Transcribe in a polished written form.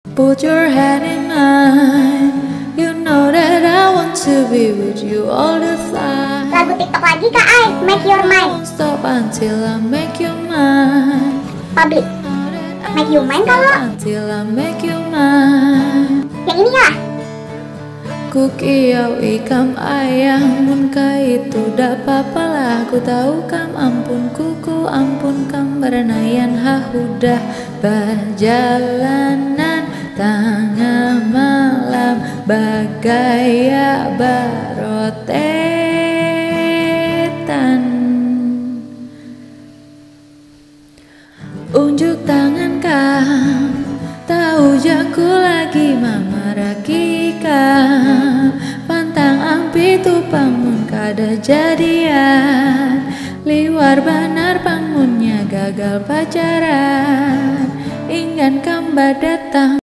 Put your head in mine. You know that I want to be with you all the time. Lagu TikTok lagi Kak Ai, Make Your Mind. Stop until I make you mine. Public. Make You Mine kalau Until I make you mine. yang ini ya. Ku kiau ikam ayang mun ka itu dak papalah. Ku tahu kam ampun kuku ampun kam bernayan hahudah berjalanan tengah malam bagaya barotetan. Unjuk tangan kam tahu jaku lagi mamaraki kam pantang ampi tu pamun kada jadian liwar banar pangunnya gagal pacaran ingin kamba datang.